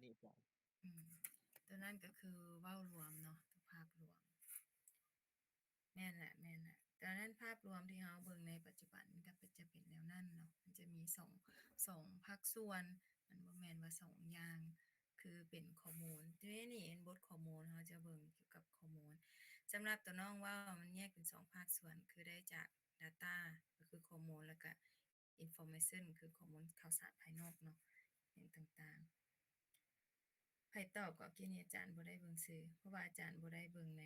อาจารย์ตัวนั้นก็คือเว้ารวมเนาะตัวภาพรวมแม่นแหละตอนนั้นภาพรวมที่เราเบิ่งในปัจจุบันก็จะเป็นแนวนั้นเนาะมันจะมีสองภาคส่วนมันบ่แม่นว่าสองอย่างคือเป็นข้อมูลทีนี้บทข้อมูลเราจะเบิ่งเกี่ยวกับข้อมูลสำหรับตัวน้องว่ามันแยกเป็น2ภาคส่วนคือได้จาก data ก็คือข้อมูลแล้วก็ information คือข้อมูลข่าวสารภายนอกเนาะอย่างต่างๆไผตอบก็กินอาจารย์บ่ได้เบิ่งซื่อเพราะว่าอาจารย์บ่ได้เบิ่งใน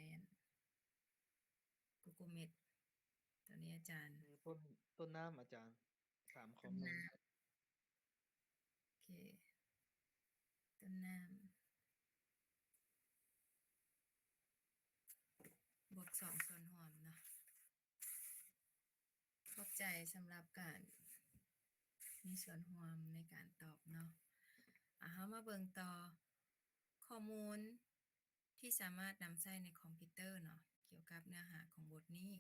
Google Meet ตอนนี้อาจารย์ต้นน้ำอาจารย์ต้นน้301ำโอเคต้นน้ำบวก2ส่วนหอมเนาะขอบใจสำหรับการมีส่วนร่วมในการตอบเนาะเฮามาเบิ่งต่อข้อมูลที่สามารถนำใช้ในคอมพิวเตอร์เนาะเกี่ยวกับเนื้อหาของบทนี้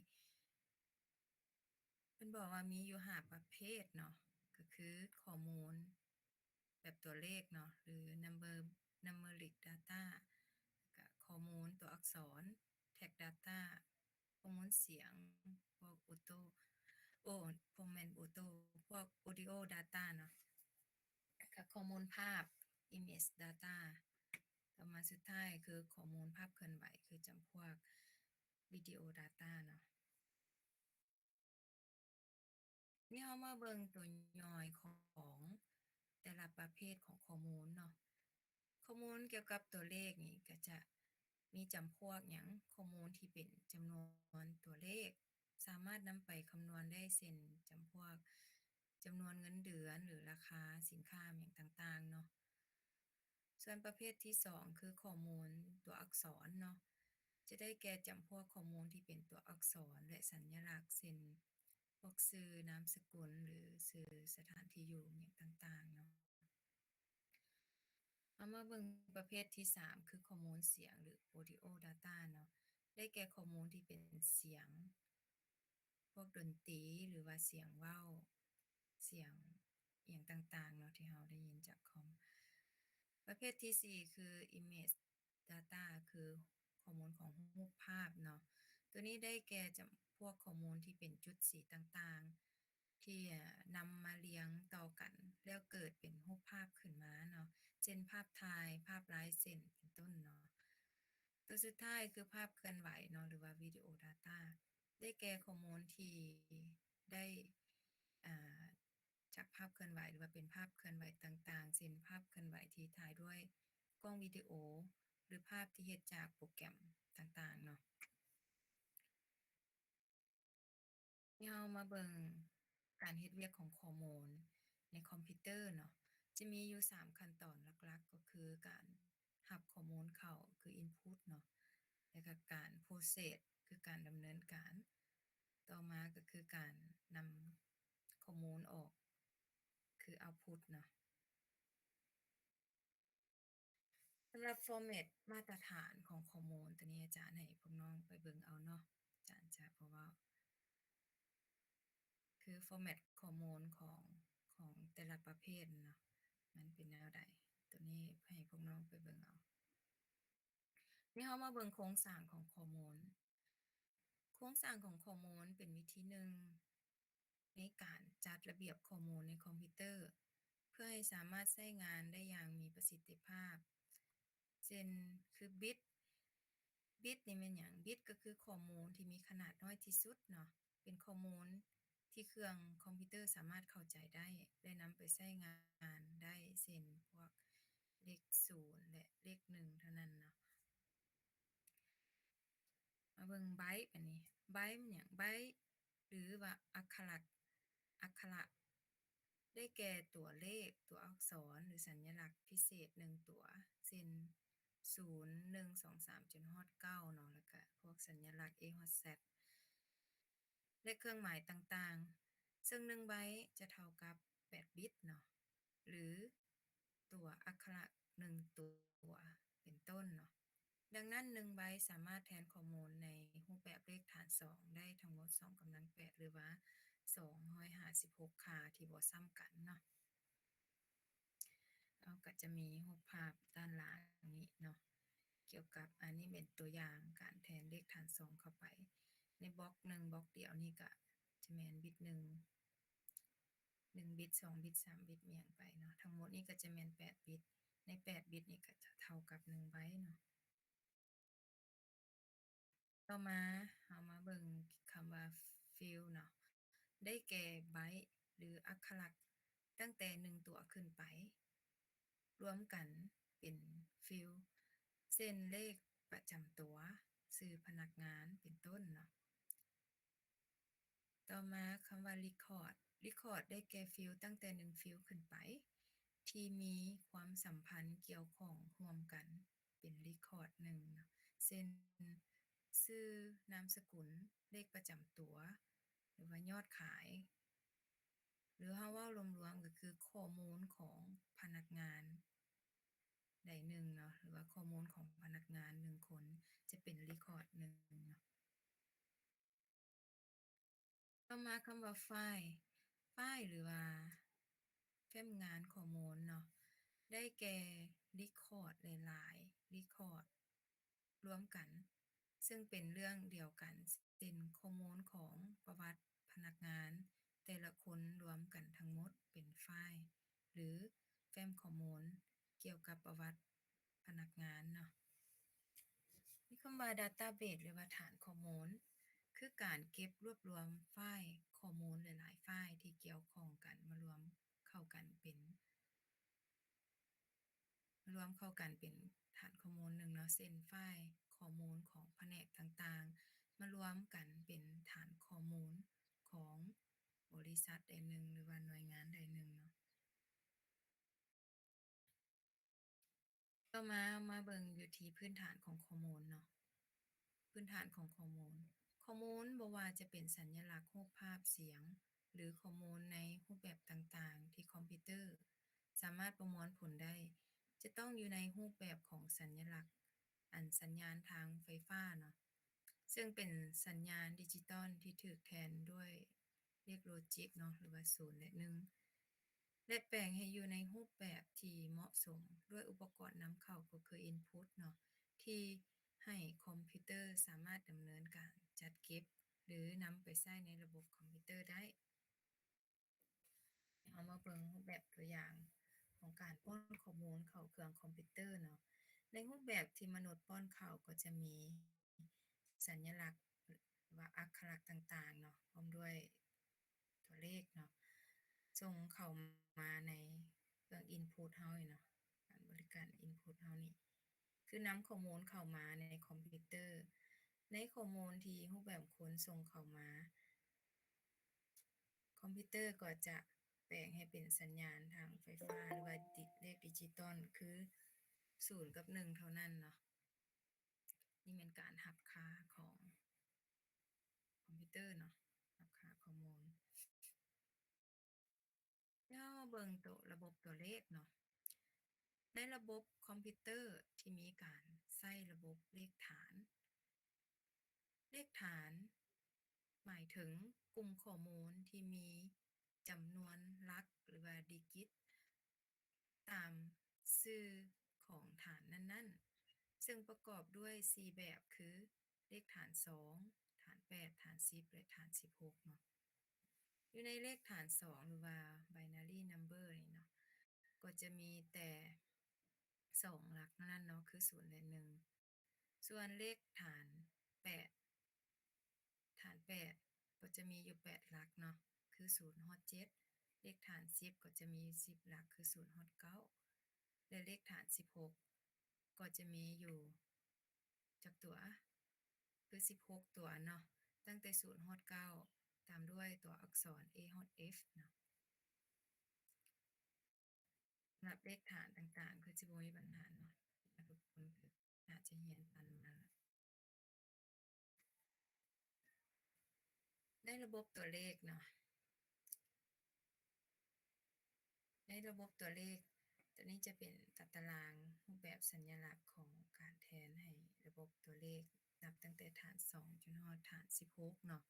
เพิ่นบอกว่ามีอยู่5ประเภทเนาะก็คือข้อมูลแบบตัวเลขเนาะหรือ numeric data ก็ข้อมูลตัวอักษร text data ข้อมูลเสียงพวก auto พวกแม่น auto พวก audio data เนาะกับข้อมูลภาพ image data ต่อมาสุดท้ายคือข้อมูลภาพเคลื่อนไหวคือจำพวกวิดีโอ data เนาะนี่เรามาเบิ่งตัวย่อยของแต่ละประเภทของข้อมูลเนาะข้อมูลเกี่ยวกับตัวเลขนี่ก็จะมีจำพวกหยังข้อมูลที่เป็นจำนวนตัวเลขสามารถนำไปคำนวณได้เช่นจำพวกจำนวนเงินเดือนหรือราคาสินค้าอย่างต่างๆเนาะส่วนประเภทที่2คือข้อมูลตัวอักษรเนาะจะได้แก่จำพวกข้อมูลที่เป็นตัวอักษรและสัญลักษณ์เช่นพวกชื่อนามสกุลหรือชื่อสถานที่อยู่อย่างต่างๆเนาะเอามาเบิ่งประเภทที่3คือข้อมูลเสียงหรือ audio data เนาะได้แก่ข้อมูลที่เป็นเสียงพวกดนตรีหรือว่าเสียงเว้าเสียงอหยังต่างๆเนาะที่เราได้ยินจากคอมประเภทที่4คือ image data คือข้อมูลของรูปภาพเนาะตัวนี้ได้แก่จำพวกข้อมูลที่เป็นจุดสีต่างๆที่นำมาเรียงต่อกันแล้วเกิดเป็นรูปภาพขึ้นมาเนาะเช่นภาพถ่ายภาพลายเส้นเป็นต้นเนาะตัวสุดท้ายคือภาพเคลื่อนไหวเนาะหรือว่าวิดีโอ data ได้แก่ข้อมูลที่ได้อ่าจากภาพเคลื่อนไหวหรือว่าเป็นภาพเคลื่อนไหวต่างๆเช่นภาพเคลื่อนไหวที่ถ่ายด้วยกล้องวิดีโอหรือภาพที่เฮ็ดจากโปรแกรมต่างๆเนาะที่เรามาเบิ่งการเฮ็ดเวียกของข้อมูลในคอมพิวเตอร์เนาะจะมีอยู่3ขั้นตอนหลักๆก็คือการรับข้อมูลเข้าคือ input เนาะแล้วก็การ process คือการดำเนินการต่อมาก็คือการนำข้อมูลออกคือ output เนาะสำหรับ format มาตรฐานของข้อมูลตัวนี้อาจารย์ให้พวกน้องไปเบิ่งเอาเนาะอาจารย์จะเพราะว่าคือ format ข้อมูลของแต่ละประเภทเนาะมันเป็นแนวใดตัวนี้ให้พวกน้องไปเบิ่งเอานี่เรามาเบิ่งโครงสร้างของข้อมูลโครงสร้างของข้อมูลเป็นวิธีหนึ่งในการจัดระเบียบข้อมูลในคอมพิวเตอร์เพื่อให้สามารถใช้งานได้อย่างมีประสิทธิภาพเช่นคือ bit นี่แม่นหยัง bit ก็คือข้อมูลที่มีขนาดน้อยที่สุดเนาะเป็นข้อมูลที่เครื่องคอมพิวเตอร์สามารถเข้าใจได้และนำไปใช้งานได้เช่นพวกเลข0และเลข1เท่านั้นเนาะมาเบิ่งไบต์บัดนี้ไบต์มันหยังไบต์หรือว่าอักขระได้แก่ตัวเลขตัวอักษรหรือสัญลักษณ์พิเศษ1ตัวเช่น0 1 2 3จนฮอด9เนาะแล้วก็พวกสัญลักษณ์ A ฮอด Z และเครื่องหมายต่างๆซึ่ง1ไบต์จะเท่ากับ8บิตเนาะหรือตัวอักขระ1ตัวเป็นต้นเนาะดังนั้น1ไบต์สามารถแทนข้อมูลในรูปแบบเลขฐาน2ได้ทั้งหมด2กำลัง8หรือว่า256ค่าที่บ่ซ้ำกันเนาะ เราก็จะมีรูปภาพด้านล่างนี้เนาะเกี่ยวกับอันนี้เป็นตัวอย่างการแทนเลขฐาน2เข้าไปในบล็อก1บล็อกเดียวนี่ก็จะแม่นบิต1บิต2บิต3บิตเมียงไปเนาะทั้งหมดนี้ก็จะแม่น8บิตใน8บิตนี่ก็จะเท่ากับ1ไบต์เนาะต่อมาเรามาเบิ่งคำว่า field เนาะได้แก่ไบต์หรืออักขระตั้งแต่1ตัวขึ้นไปรวมกันเป็นฟิลเส้นเลขประจำตัวชื่อพนักงานเป็นต้นเนาะต่อมาคำว่า record ได้แก่ฟิลตั้งแต่1ฟิลขึ้นไปที่มีความสัมพันธ์เกี่ยวข้องร่วมกันเป็น record 1เนาะเช่นชื่อนามสกุลเลขประจำตัวหรือว่ายอดขายหรือถ้าว่ารวมๆก็คือข้อมูลของพนักงานใดหนึ่งเนาะหรือว่าข้อมูลของพนักงาน1คนจะเป็น record 1เนาะต่อมาคำว่าไฟล์หรือว่าแฟ้มงานข้อมูลเนาะได้แก่ record หลายๆ record รวมกันซึ่งเป็นเรื่องเดียวกันเป็นข้อมูลของประวัติพนักงานแต่ละคนรวมกันทั้งหมดเป็นไฟล์หรือแฟ้มข้อมูลเกี่ยวกับประวัติพนักงานเนาะมีคำว่า database หรือว่าฐานข้อมูลคือการเก็บรวบรวมไฟล์ข้อมูลหลายๆไฟล์ที่เกี่ยวข้องกันมารวมเข้ากันเป็นฐานข้อมูลหนึ่งเนาะเช่นไฟล์ข้อมูลของแผนกต่างๆมารวมกันเป็นฐานข้อมูลของบริษัทใดหนึ่งหรือว่าหน่วยงานใดหนึ่งเนาะต่อมาเบิ่งอยู่ที่พื้นฐานของข้อมูลเนาะ พื้นฐานของข้อมูลบ่ว่าจะเป็นสัญลักษณ์รูปภาพเสียงหรือข้อมูลในรูปแบบต่างๆที่คอมพิวเตอร์สามารถประมวลผลได้จะต้องอยู่ในรูปแบบของสัญลักษณ์สัญญาณทางไฟฟ้าเนาะซึ่งเป็นสัญญาณดิจิตอลที่ถูกแทนด้วยเลขโลจิกเนาะหรือว่า0และ1และแปลงให้อยู่ในรูปแบบที่เหมาะสมด้วยอุปกรณ์นำเข้าก็คือ Input เนาะที่ให้คอมพิวเตอร์สามารถดำเนินการจัดเก็บหรือนำไปใช้ในระบบคอมพิวเตอร์ได้เอามาเบิ่งรูปแบบตัวอย่างของการป้อนข้อมูลเข้าเครื่องคอมพิวเตอร์เนาะในรูปแบบที่มนุษย์ป้อนเข้าก็จะมีสัญลักษณ์หรือว่าอักขระต่างๆเนาะพร้อมด้วยตัวเลขเนาะส่งเข้ามาในเครื่อง input เฮานี่เนาะการบริการ input เฮานี่คือนำข้อมูลเข้ามาในคอมพิวเตอร์ในข้อมูลที่รูปแบบคนส่งเข้ามาคอมพิวเตอร์ก็จะแปลงให้เป็นสัญญาณทางไฟฟ้าหรือว่าเลขดิจิตอลคือ0กับ1เท่านั้นเนาะนี่เป็นการหับค่าของคอมพิวเตอร์เนาะหับค่าข้อมูลแล้วมาเบิ่งตัวระบบตัวเลขเนาะในระบบคอมพิวเตอร์ที่มีการใช้ระบบเลขฐานหมายถึงกลุ่มข้อมูลที่มีจำนวนหลักหรือว่าดิจิตตามชื่อของฐานนั้นๆซึ่งประกอบด้วย4แบบคือเลขฐาน2ฐาน8ฐาน10และฐาน16เนาะอยู่ในเลขฐาน2หรือว่า binary number นี่เนาะก็จะมีแต่2หลักนั่นเนาะคือ0และ1ส่วนเลข8ฐาน8ก็จะมีอยู่8หลักเนาะคือ0ฮอด7เลขฐาน10ก็จะมี10หลักคือ0ฮอด9และเลขฐาน16ก็จะมีอยู่จักตัวคือ16ตัวเนาะตั้งแต่0ฮอด9ตามด้วยตัวอักษร A ฮอด F เนาะสำหรับเลขฐานต่างๆคือสิบ่มีปัญหาเนาะทุกคนคือน่าจะเรียนทันมาแล้วในระบบตัวเลขเนาะ ในระบบตัวเลขตัวนี้จะเป็นตัดตารางรูปแบบสัญลักษณ์ของการแทนให้ระบบตัวเลขนับตั้งแต่ฐาน2จนฮอดฐาน16เนาะ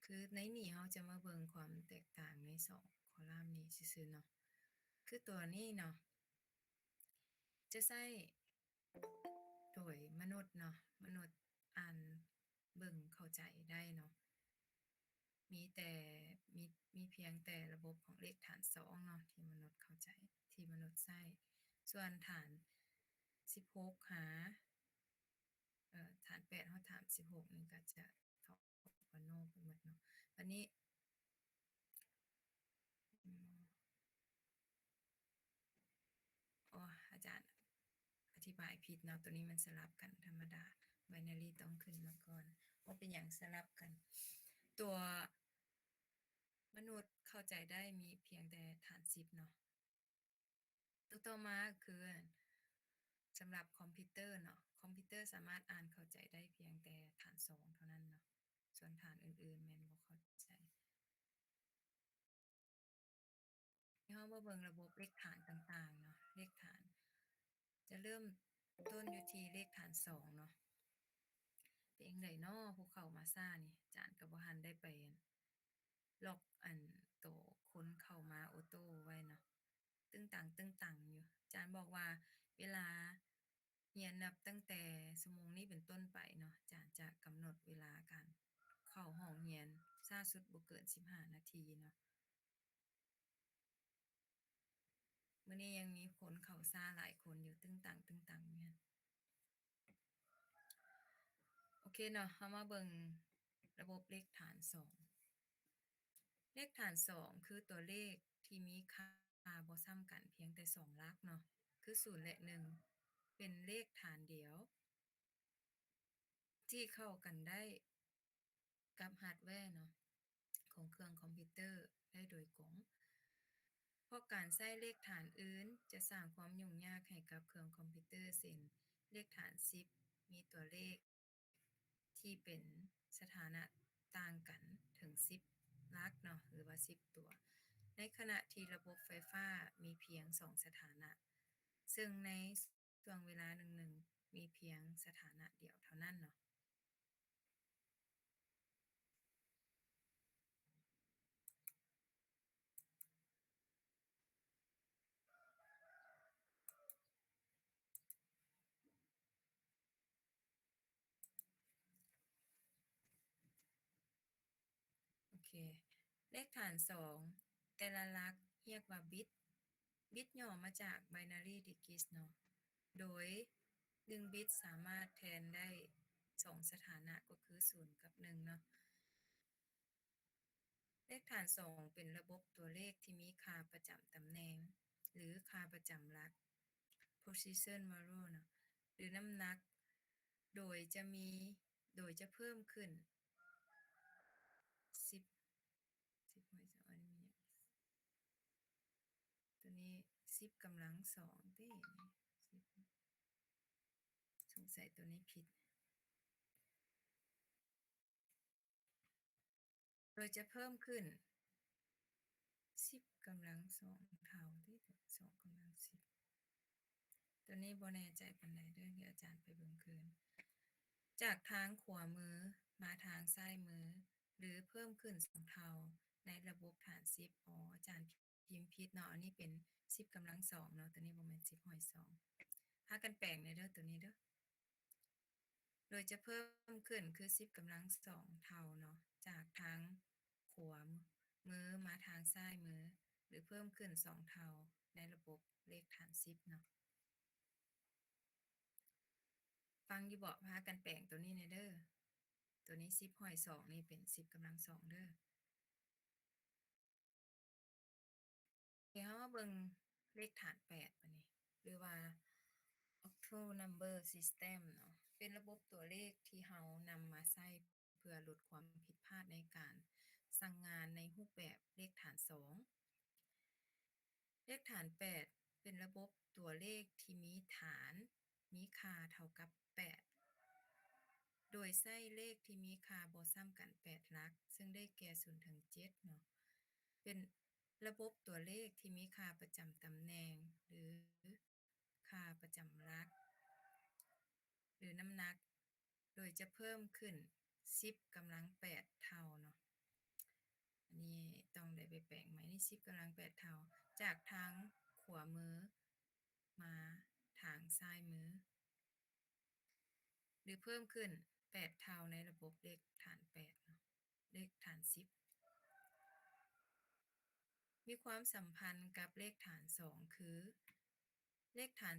คือในนี้เราจะมาเบิ่งความแตกต่างใน2คอลัมน์นี้ซื่อๆเนาะคือตัวนี้เนาะ จะใช้โดยมนุษย์เนาะมนุษย์อ่านเบิ่งเข้าใจได้เนาะมีแต่มีมีเพียงแต่ระบบของเลขฐาน2เนาะที่มนุษย์เข้าใจที่มนุษย์ใช้ส่วนฐาน16หาฐาน8ฮอดฐาน16นี่ก็จะเข้ากับโนไปหมดเนาะอันนี้อืมอ๋ออาจารย์อธิบายผิดเนาะตัวนี้มันสลับกันธรรมดา binary ต้องขึ้นมาก่อนว่าเป็นอย่างสลับกัน ตัวมนุษย์เข้าใจได้มีเพียงแต่ฐาน10เนาะตัวต่อมาคือสำหรับคอมพิวเตอร์เนาะคอมพิวเตอร์สามารถอ่านเข้าใจได้เพียงแต่ฐาน2เท่านั้นเนาะส่วนฐานอื่นๆแม่นบ่เข้าใจเฮามาเบิ่งระบบเลขฐานต่างๆเนาะเลขฐานจะเริ่มต้นอยู่ที่เลขฐาน2เนาะเป็นจั่งใดน้อผู้เข้ามาช้านี่อาจารย์ก็บ่ทันได้ไปล็อกตัวคนเข้ามาออโตไว้เนาะตึ้งตังอยู่อาจารย์บอกว่าเวลาเรียนนับตั้งแต่ชั่วโมงนี้เป็นต้นไปเนาะอาจารย์จะกำหนดเวลาการเข้าห้องเรียนช้าสุดบ่เกิน15นาทีเนาะมื้อนี้ยังมีคนเข้าช้าหลายคนอยู่ตึ้งตังอยู่โอเคเนาะเฮามาเบิ่งระบบเลขฐาน2เลขฐาน2คือตัวเลขที่มีค่าบ่ซ้ำกันเพียงแต่2หลักเนาะคือ0และ1เป็นเลขฐานเดียวที่เข้ากันได้กับฮาร์ดแวร์เนาะของเครื่องคอมพิวเตอร์ได้โดยกงเพราะการใช้เลขฐานอื่นจะสร้างความยุ่งยากให้กับเครื่องคอมพิวเตอร์เช่นเลขฐาน10มีตัวเลขที่เป็นสถานะต่างกันถึง10หลักเนาะหรือว่า10ตัวในขณะที่ระบบไฟฟ้ามีเพียง2สถานะซึ่งในช่วงเวลาหนึ่งๆมีเพียงสถานะเดียวเท่านั้นเนาะ โอเค เลขฐาน2แต่ละหลักเรียกว่าบิตบิตย่อมาจาก binary digits เนาะโดย1บิตสามารถแทนได้2สถานะก็คือ0กับ1เนาะเลขฐาน2เป็นระบบตัวเลขที่มีค่าประจำตำแหน่งหรือค่าประจำหลัก position value เนาะหรือน้ำหนักโดยจะมีโดยจะเพิ่มขึ้น10 10หน่วยสองอันนี้มีตัวนี้10กำลัง2เด้10สงสัยตัวนี้ผิดโดยจะเพิ่มขึ้น10กำลัง2เท่าเด้2กำลัง10ตัวนี้บ่แน่ใจปานใดเด้อเดี๋ยวอาจารย์ไปเบิ่งคืนจากทางขวามือมาทางซ้ายมือหรือเพิ่มขึ้น2เท่าในระบบฐาน10อ๋ออาจารย์พิมพ์ผิดเนาะอันนี้เป็น10กำลัง2เนาะตัวนี้บ่แม่น10หอย2พากันแปลงเด้อตัวนี้เด้อ โดยจะเพิ่มขึ้นคือ10กำลัง2เท่าเนาะจากทางขวามือมาทางซ้ายมือหรือเพิ่มขึ้น2เท่าในระบบเลขฐาน10เนาะฟังอยู่บ่พากันแปลงตัวนี้เด้อตัวนี้10ห้อย2นี่เป็น10กำลัง2เด้อเดี๋ยวเรามาเบิ่งเลขฐาน8บัดนี้หรือว่า octal number system เนาะเป็นระบบตัวเลขที่เรานำมาใช้เพื่อลดความผิดพลาดในการสั่งงานในรูปแบบเลขฐาน2เลขฐาน8เป็นระบบตัวเลขที่มีฐานมีค่าเท่ากับ8โดยใช้เลขที่มีค่าบ่ซ้ำกัน8หลักซึ่งได้แก่0ถึง7เนาะเป็นระบบตัวเลขที่มีค่าประจำตำแหน่งหรือค่าประจำหลัก หรือน้ำหนัก โดยจะเพิ่มขึ้น10กำลัง8เท่าเนาะอันนี้ต้องได้ไปแปลงใหม่นี่10กำลัง8เท่าจากทางขวามือมาท างซ้ายมือหรือเพิ่มขึ้น8เท่าในระบบเลขฐาน8เนาะเลขฐาน10มีความสัมพันธ์กับเลขฐาน2คือเลขฐาน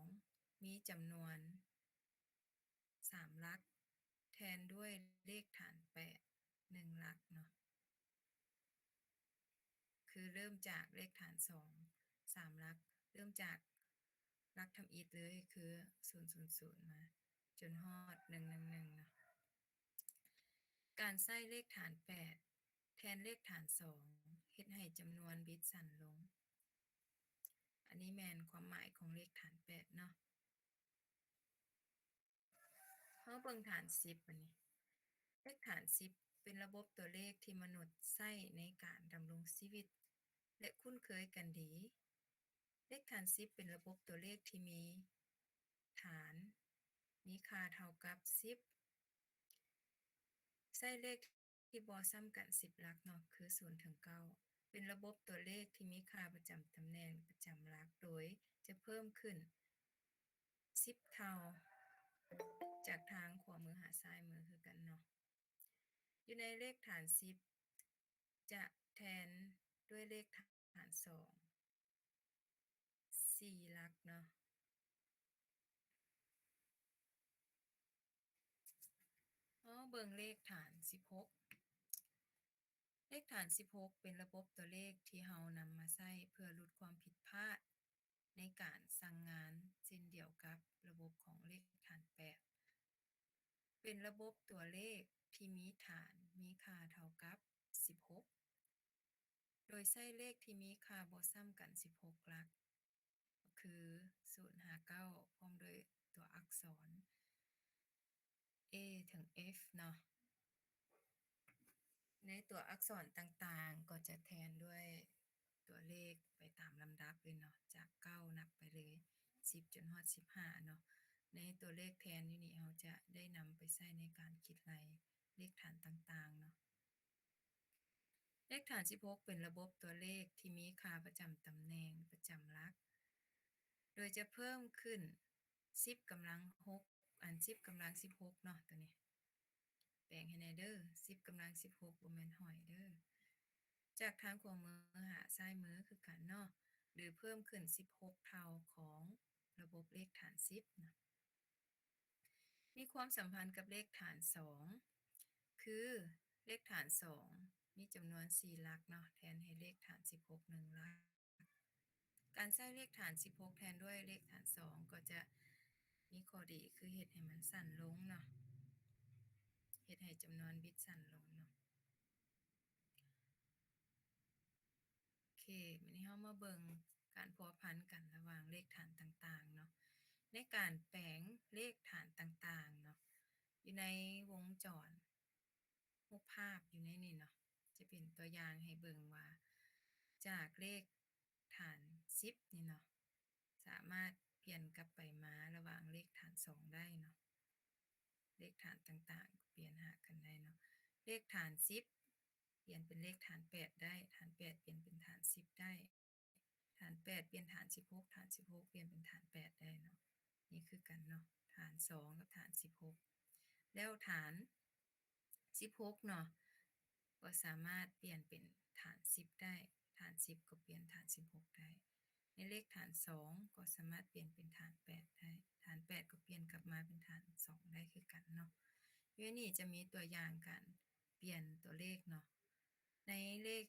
2มีจำนวน3หลักแทนด้วยเลขฐาน8 1หลักเนาะคือเริ่มจากเลขฐาน2 3หลักเริ่มจากหลักทำอิฐเลยคือ000มาจนฮอด111เนาะการใส่เลขฐาน8แทนเลขฐาน2เฮ็ดให้จำนวนบิตสั้นลงอันนี้แม่นความหมายของเลขฐาน8เนาะเฮาเบิ่งฐาน10บัดนี้เลขฐาน10เป็นระบบตัวเลขที่มนุษย์ใช้ในการดำรงชีวิตและคุ้นเคยกันดีเลขฐาน10เป็นระบบตัวเลขที่มีฐานมีค่าเท่ากับ10ใช้เลขที่บ่ซ้ำกัน10หลักเนาะคือ0ถึง9เป็นระบบตัวเลขที่มีค่าประจำตำแหน่งประจำหลักโดยจะเพิ่มขึ้น10เท่าจากทางขวามือหาซ้ายมือคือกันเนาะอยู่ในเลขฐาน10จะแทนด้วยเลขฐาน2 4หลักเนาะเบิ่งเลขฐาน16เลขฐาน16เป็นระบบตัวเลขที่เรานำมาใช้เพื่อลดความผิดพลาดในการสั่งงานเช่นเดียวกับระบบของเลขฐาน8เป็นระบบตัวเลขที่มีฐานมีค่าเท่ากับ16โดยใช้เลขที่มีค่าบ่ซ้ำกัน16หลักก็คือ059พร้อมด้วยตัวอักษร A ถึง F เนาะในตัวอักษรต่างๆก็จะแทนด้วยตัวเลขไปตามลำดับเลยเนาะจาก9นับไปเลย10จนฮอด15เนาะในตัวเลขแทนอยู่นี่เราจะได้นำไปใช้ในการคิดไล่เลขฐานต่างๆเนาะเลขฐาน16เป็นระบบตัวเลขที่มีค่าประจำตำแหน่งประจำหลักโดยจะเพิ่มขึ้น10กำลัง610กำลัง16เนาะตัวนี้แปลงให้แน่เด้อ10กำลัง16บ่แม่นหอยเด้อจากทางขวามือหาซ้ายมือคือกันเนาะหรือเพิ่มขึ้น16เท่าของระบบเลขฐาน10นะมีความสัมพันธ์กับเลขฐาน2คือเลขฐาน2มีจำนวน4หลักเนาะแทนให้เลขฐาน16 1หลักการใช้เลขฐาน16แทนด้วยเลขฐาน2ก็จะมีข้อดีคือเฮ็ดให้มันสั้นลงเนาะเฮ็ดให้จำนวนบิตสั้นลงเนาะโอเควันนี้เรามาเบิ่งการพัวพันกันระหว่างเลขฐานต่างๆเนาะในการแปลงเลขฐานต่างๆเนาะอยู่ในวงจรรูปภาพอยู่ในนี่เนาะจะเป็นตัวอย่างให้เบิ่งว่าจากเลขฐาน10นี่เนาะสามารถเปลี่ยนกลับไปมาระหว่างเลขฐาน2ได้เนาะเลขฐานต่างๆเปลี่ยนหากันได้เนาะเลขฐาน10เปลี่ยนเป็นเลขฐาน8ได้ฐาน8เปลี่ยนเป็นฐาน10ได้ฐาน8เปลี่ยนฐาน16ฐาน16เปลี่ยนเป็นฐาน8ได้เนาะนี่คือกันเนาะฐาน2กับฐาน16แล้วฐาน16เนาะก็สามารถเปลี่ยนเป็นฐาน10ได้ฐาน10ก็เปลี่ยนฐาน16ได้ในเลขฐาน2ก็สามารถเปลี่ยนเป็นฐาน8ได้ฐาน8ก็เปลี่ยนกลับมาเป็นฐาน2ได้คือกันเนาะอยู่นี่จะมีตัวอย่างการเปลี่ยนตัวเลขเนาะในเลข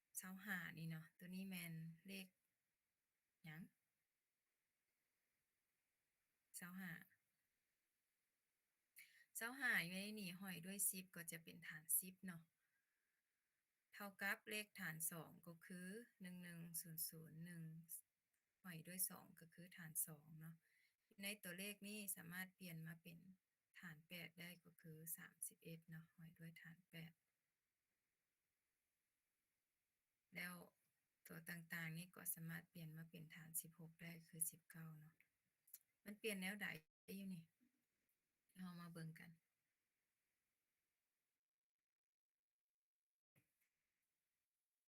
25นี่เนาะตัวนี้แม่นเลขหยัง25 25อยู่ในนี่ห้อยด้วย10ก็จะเป็นฐาน10เนาะเท่ากับเลขฐาน2ก็คือ11001ห้อยด้วย2ก็คือฐาน2เนาะในตัวเลขนี้สามารถเปลี่ยนมาเป็นฐาน8ได้ก็คือ31เนาะห้อยด้วยฐาน8แล้วตัวต่างๆนี่ก็สามารถเปลี่ยนมาเป็นฐาน16ได้คือ19เนาะมันเปลี่ยนแนวใดอยู่นี่เรามาเบิ่งกัน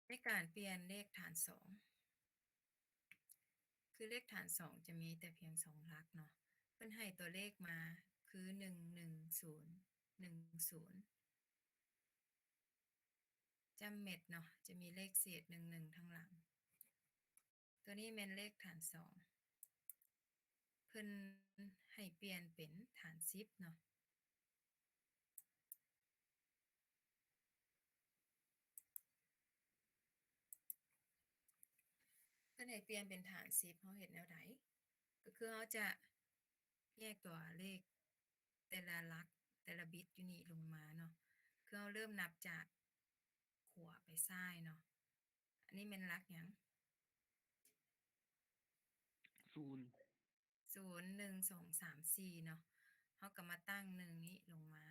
ในการเปลี่ยนเลขฐาน2 คื คือเลขฐาน2จะมีแต่เพียง2หลักเนาะเพิ่นให้ตัวเลขมาคือ11010จำเม็ดเนาะจะมีเลขเศษ11ทั้งหลังตัวนี้แม่นเลขฐาน2เพิ่นให้เปลี่ยนเป็นฐาน10เนาะเพิ่นให้เปลี่ยนเป็นฐาน10เฮาเฮ็ดแนวใดก็คือเฮาจะแยกตัวเลขแต่ละหลักแต่ละบิตอยู่นี่ลงมาเนาะคือเฮาเริ่มนับจากขวาไปซ้ายเนาะอันนี้แม่นหลักหยัง00 1 2 3 4เนาะเฮาก็มาตั้ง1นี้ลงมา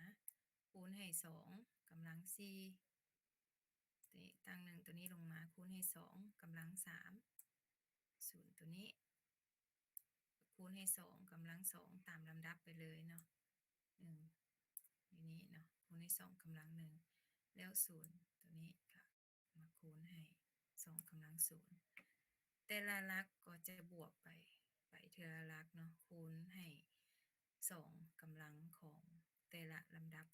คูณให้2กำลัง4ตัวนี้ตั้ง1ตัวนี้ลงมาคูณให้2กำลัง3 0ตัวนี้คูณให้2กำลัง2ตามลำดับไปเลยเนาะ1อยู่นี่เนาะคูณให้2กำลัง1แล้ว0ตัวนี้ก็มาคูณให้2กำลัง0แต่ละหลักก็จะบวกไปเทีละหลักเนาะคูณให้2กำลังของแต่ละลำดับ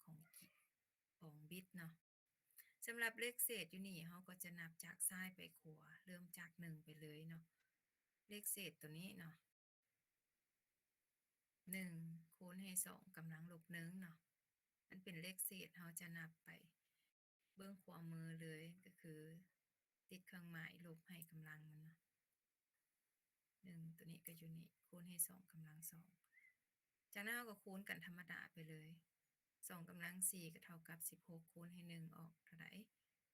ของบิตเนาะสำหรับเลขเศษอยู่นี่เขาก็จะนับจากซ้ายไปขวาเริ่มจาก1ไปเลยเนาะเลขเศษตัวนี้เนาะ1คูณให้2กำลังลบ1เนาะมันเป็นเลขเศษเขาจะนับไปเบื้องขวามือเลยก็คือติดเครื่องหมายลบให้กำลังมันเนาะ1ตัวนี้ก็อยู่นี่คูณให้2กำลัง2จากนั้นเราก็คูณกันธรรมดาไปเลย2กำลัง4ก็เท่ากับ16คูณให้1ออกเท่าไหร่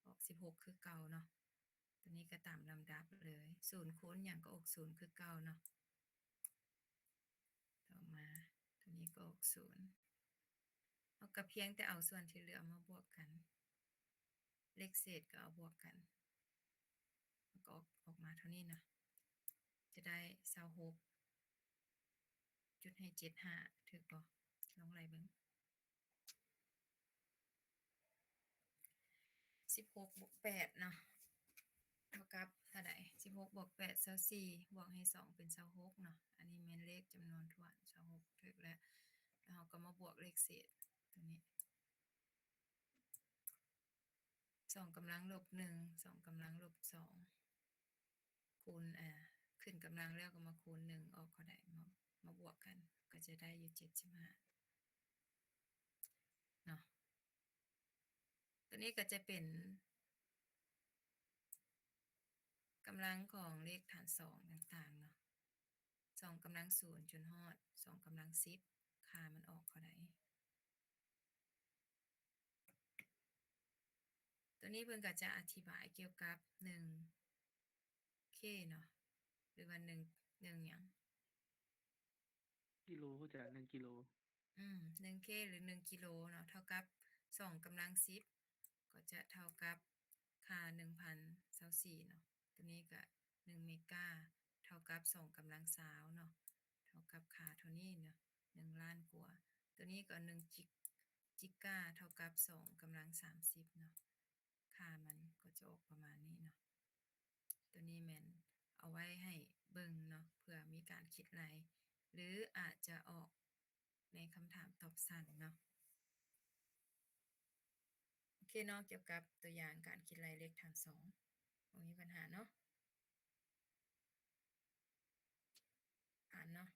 ออก16คือเก่าเนาะตัวนี้ก็ตามลำดับเลย0คูณอย่างก็ออก0คือเก่าเนาะต่อมาตัวนี้ก็ออก0เอาก็เพียงแต่เอาส่วนที่เหลือมาบวกกันเลขเศษก็เอาบวกกันก็ออกมาเท่านี้นะจะได้26จุดให้75ถูกบ่ลองไล่เบิ่ง16บวก8เนาะเท่ากับเท่าใด16บวก8 24บวกให้2เป็น26เนาะอันนี้แม่นเลขจำนวนถ้วน26ถูกแล้วแล้วเราก็มาบวกเลขเศษตัวนี้2กำลังลบ1 2กำลังลบ2คูณขึ้นกำลังแล้วก็มาคูณ1ออกก็ได้มาบวกกันก็จะได้อยู่75เนาะตัวนี้ก็จะเป็นกำลังของเลขฐาน2ต่างๆเนาะ2กำลัง0จนฮอด2กำลัง10ค่ามันออกเท่าใดตัวนี้เพิ่นก็จะอธิบายเกี่ยวกับ1K เนาะหรือว่า1หยัง กิโลเข้าใจ1กิโล1K หรือ1กิโลเนาะเท่ากับ2กำลัง10ก็จะเท่ากับค่า1,024เนาะตัวนี้ก็1เมกะเท่ากับ2กำลัง20เนาะเท่ากับค่าเท่านี้เนาะ1ล้านกว่าตัวนี้ก็1จิกะเท่ากับ2กำลัง30เนาะค่ามันก็จะออกประมาณนี้เนาะตัวนี้แม่นเอาไว้ให้เบิ่งเนาะเผื่อมีการคิดไรหรืออาจจะออกในคำถามตอบสั้นเนาะโอเคเนาะเกี่ยวกับตัวอย่างการคิดรายเลขฐาน2บ่มีปัญหาเนาะผ่านเนาะ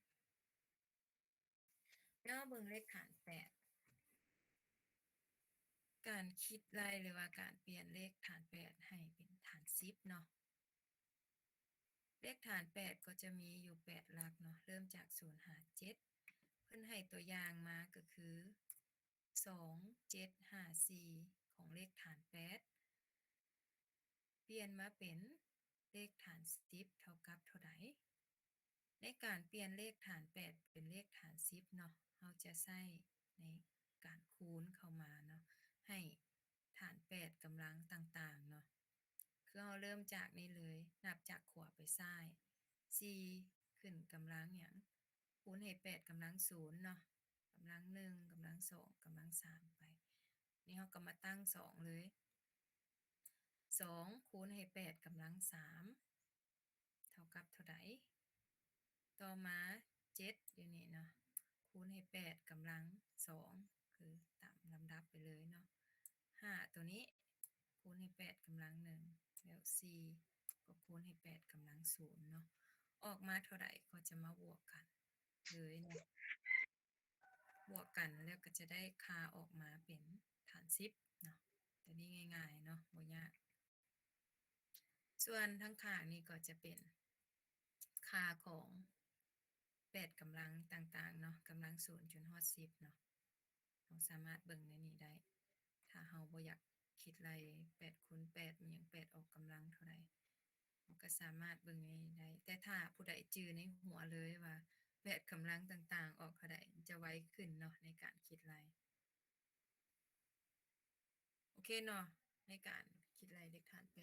แล้วเบิ่งเลขฐาน8การคิดรายหรือว่าการเปลี่ยนเลขฐาน8ให้เป็นฐาน10เนาะเลขฐาน8ก็จะมีอยู่8หลักเนาะเริ่มจาก0หา7เพิ่นให้ตัวอย่างมาก็คือ2 7 5 4ของเลขฐาน8เปลี่ยนมาเป็นเลขฐาน10เท่ากับเท่าใด ในการเปลี่ยนเลขฐาน8เป็นเลขฐาน10เนาะเราจะใช้ในการคูณเข้ามาเนาะให้ฐาน8กำลังต่างๆเนาะคือเราเริ่มจากนี้เลยนับจากขวาไปซ้าย4ขึ้นกำลังหยังคูณให้8กำลัง0เนาะกำลัง1กำลัง2กำลัง3ไปนี่เราก็มาตั้ง2เลย2คูณให้8กำลัง3เท่ากับเท่าใด ต่อมา7อยู่นี่เนาะคูณให้8กำลัง2คือตามลำดับไปเลยเนาะ5ตัวนี้คูณให้8กำลัง1แล้ว4ก็คูณให้8กำลัง0เนาะออกมาเท่าไหร่ก็จะมาบวกกันเลยเนาะบวกกันแล้วก็จะได้ค่าออกมาเป็นฐาน10เนาะตัวนี้ง่ายๆเนาะบ่ยากส่วนทั้งข้างนี้ก็จะเป็นค่าของ8กำลังต่างๆเนาะกำลัง0จนฮอด10เนาะเราสามารถเบิ่งในนี้ได้ถ้าเราบ่อยากคิดไร8คูณ8มันยัง8ออกกำลังเท่าใดเราก็สามารถเบิ่งในนี้ได้แต่ถ้าผู้ใดจื้อในหัวเลยว่า8กำลังต่างๆออกเท่าใดจะไวขึ้นเนาะในการคิดไรโอเคเนาะในการคิดไรเลขฐาน8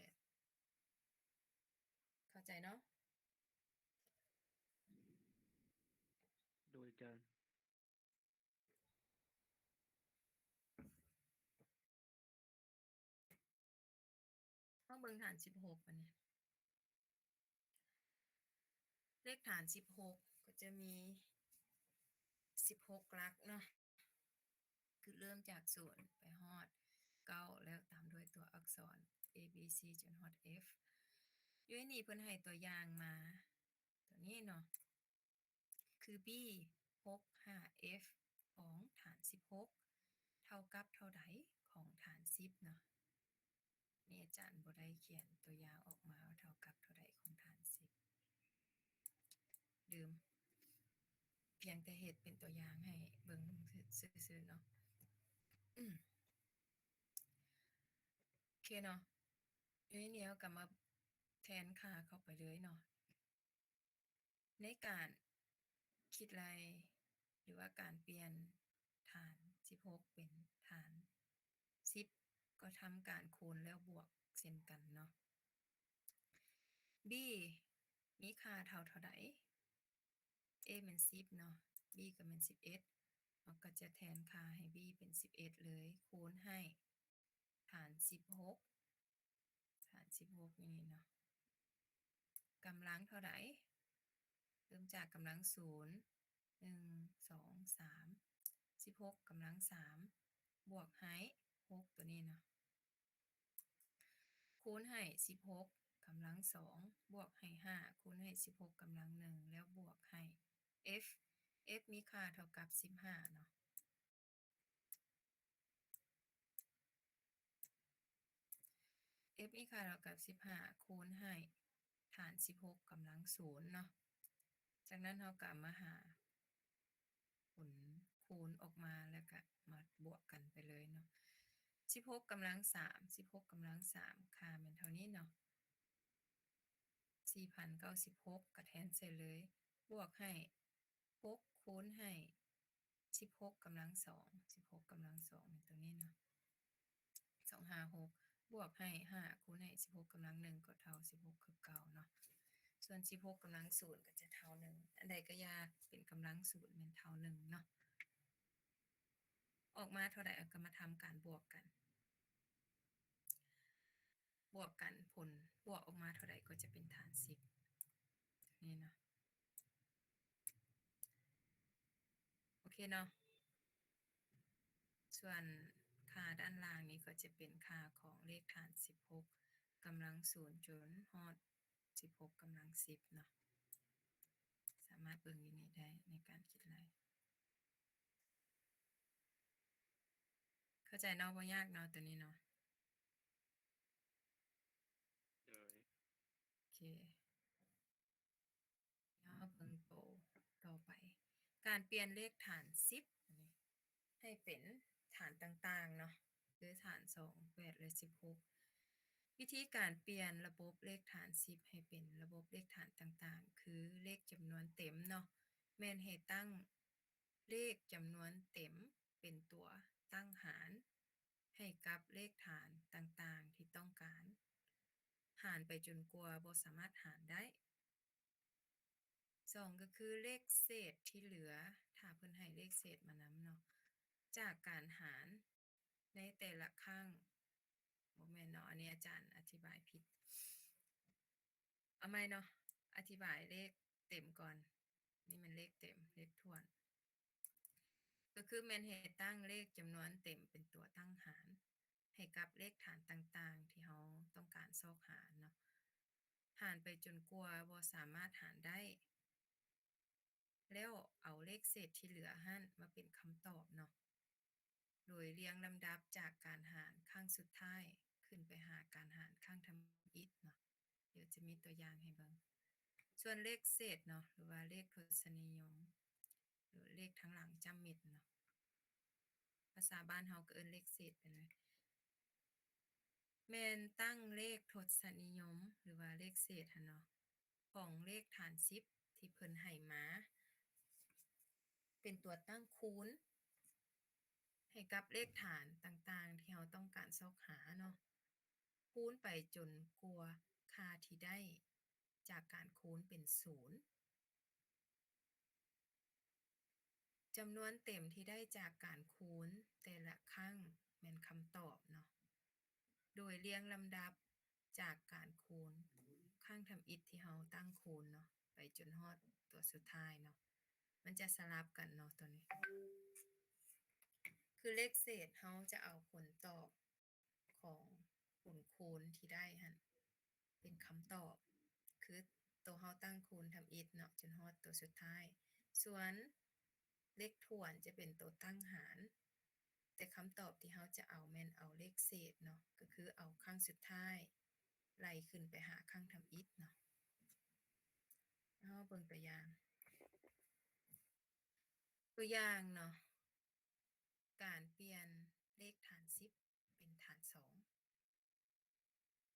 เข้าใจเนาะ โดยอาจารย์ต้องเบิ่งฐาน16อันนี้เลขฐาน16ก็จะมี16หลักเนาะคือเริ่มจาก0ไปฮอด9แล้วตามด้วยตัวอักษร A B C จนฮอด F อยู่ในนี้เพิ่นให้ตัวอย่างมาตัวนี้เนาะคือ B 6 5 F ของฐาน16เท่ากับเท่าใดของฐาน10เนาะนี่อาจารย์บ่ได้เขียนตัวอย่างออกมาว่าเท่ากับเท่าใดของฐาน10ลืมเพียงแต่เฮ็ดเป็นตัวอย่างให้เบิ่งซื่อๆเนาะโอเคเนาะอยู่ในนี้เราก็มาแทนค่าเข้าไปเลยเนาะในการคิดไรหรือว่าการเปลี่ยนฐาน16เป็นฐาน10ก็ทำการคูณแล้วบวกเช่นกันเนาะ b มีค่าเท่าใด a เป็น10เนาะ b ก็เป็น11เราก็จะแทนค่าให้ b เป็น11เลยคูณให้ฐาน16ฐาน16อย่างนี้เนาะกำลังเท่าไหร่เริ่มจากกำลัง0 1 2 3 16กำลัง3บวกให้6ตัวนี้เนาะคูณให้16กำลัง2บวกให้5คูณให้16กำลัง1แล้วบวกให้ f f มีค่าเท่ากับ15เนาะ f มีค่าเท่ากับ15คูณให้ฐาน16กำลัง0เนาะจากนั้นเราก็มาหาผลคูณออกมาแล้วก็มาบวกกันไปเลยเนาะ16กำลัง3 16กำลัง3ค่าเป็นเท่านี้เนาะ4,096ก็แทนใส่เลยบวกให้6คูณให้16กำลัง2 16กำลัง2เป็นตัวนี้เนาะ256บวกให้5คูณให้16กำลัง1ก็เท่า16คือเก่าเนาะส่วน16กำลัง0ก็จะเท่า1อันใดก็ยากเป็นกำลัง0เป็นเท่า1เนาะออกมาเท่าใดก็มาทำการบวกกัน บวกกันผลบวกออกมาเท่าใดก็จะเป็นฐาน10นี่เนาะโอเคเนาะส่วนค่าด้านล่างนี้ก็จะเป็นค่าของเลขฐาน16กำลัง0จนฮอด16กำลัง10เนาะสามารถเบิ่งอยู่นี่ได้ในการคิดไรเข้าใจเนาะบ่ยากเนาะตัวนี้เนาะโดยโอเคแล้วเบิ่งโตต่อไปการเปลี่ยนเลขฐาน10อันนี้ให้เป็นฐานต่างๆเนาะหรือฐาน2 8และ16วิธีการเปลี่ยนระบบเลขฐาน10ให้เป็นระบบเลขฐานต่างๆคือเลขจำนวนเต็มเนาะแม่นให้ตั้งเลขจำนวนเต็มเป็นตัวตั้งหารให้กับเลขฐานต่างๆที่ต้องการหารไปจนกว่าบ่สามารถหารได้2ก็คือเลขเศษที่เหลือถ้าเพิ่นให้เลขเศษมานำเนาะจากการหารในแต่ละครั้งบ่แม่นเนาะอันนี้อาจารย์อธิบายผิดเอาใหม่เนาะอธิบายเลขเต็มก่อน ขเต็มเลขถ้วนก็คือแม่นให้ตั้งเลขจำนวนเต็มเป็นตัวตั้งหารให้กับเลขฐานต่างๆที่เราต้องการซอกหารเนาะหารไปจนกว่าบ่สามารถหารได้แล้วเอาเลขเศษที่เหลือหั่นมาเป็นคำตอบเนาะโดยเรียงลำดับจากการหารครั้งสุดท้ายขึ้นไปหาการหารครั้งทำอิฐเนาะเดี๋ยวจะมีตัวอย่างให้เบิ่งส่วนเลขเศษเนาะหรือว่าเลขทศนิยมหรือเลขทั้งหลังจำเม็ดเนาะภาษาบ้านเฮาก็เอิ้นเลขเศษไปเลยแม่นตั้งเลขทศนิยมหรือว่าเลขเศษหั่นเนาะของเลขฐาน10ที่เพิ่นให้มาเป็นตัวตั้งคูณให้กับเลขฐานต่างๆที่เราต้องการซอกหาเนาะคูณไปจนกว่าค่าที่ได้จากการคูณเป็น0จำนวนเต็มที่ได้จากการคูณแต่ละครั้งแม่นคำตอบเนาะโดยเรียงลำดับจากการคูณข้างทำอิฐที่เราตั้งคูณเนาะไปจนฮอดตัวสุดท้ายเนาะมันจะสลับกันเนาะตัวนี้คือเลขเศษเราจะเอาผลตอบของผลคูณที่ได้หั่นเป็นคำตอบคือตัวเราตั้งคูณทำอิฐเนาะจนฮอดตัวสุดท้ายส่วนเลขถ่วนจะเป็นตัวตั้งหารแต่คำตอบที่เราจะเอาแม่นเอาเลขเศษเนาะก็คือเอาครั้งสุดท้ายไล่ขึ้นไปหาครั้งทำอิฐเนาะเราเบิ่งตัวอย่างเนาะการเปลี่ยนเลขฐาน10เป็นฐาน2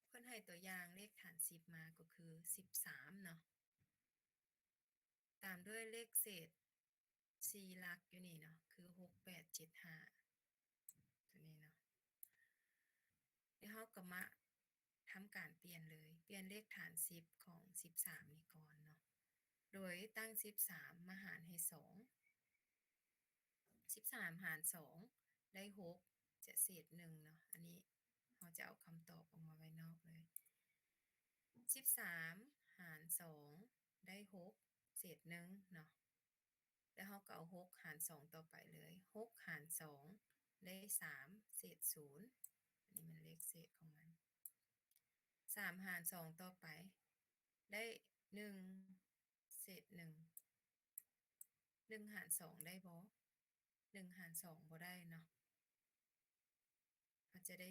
เพิ่นให้ตัวอย่างเลขฐาน10มาก็คือ13เนาะตามด้วยเลขเศษ4หลักอยู่นี่เนาะคือ6 8 7 5ตัวนี้เนาะเดี๋ยวเราก็มาทำการเปลี่ยนเลยเปลี่ยนเลขฐาน10ของ13นี่ก่อนเนาะโดยตั้ง13มาหารให้2 13หาร2ได้6จะเศษ1เนาะอันนี้เราจะเอาคำตอบออกมาไว้นอกเลย13หาร2ได้6เศษ1เนาะแล้วเราก็เอา6หาร2ต่อไปเลย6หาร2ได้3เศษ0อันนี้มันเลขเศษของมัน3หาร2ต่อไปได้1เศษ1 1หาร2ได้บ่1หาร2บ่ได้เนาะเราจะได้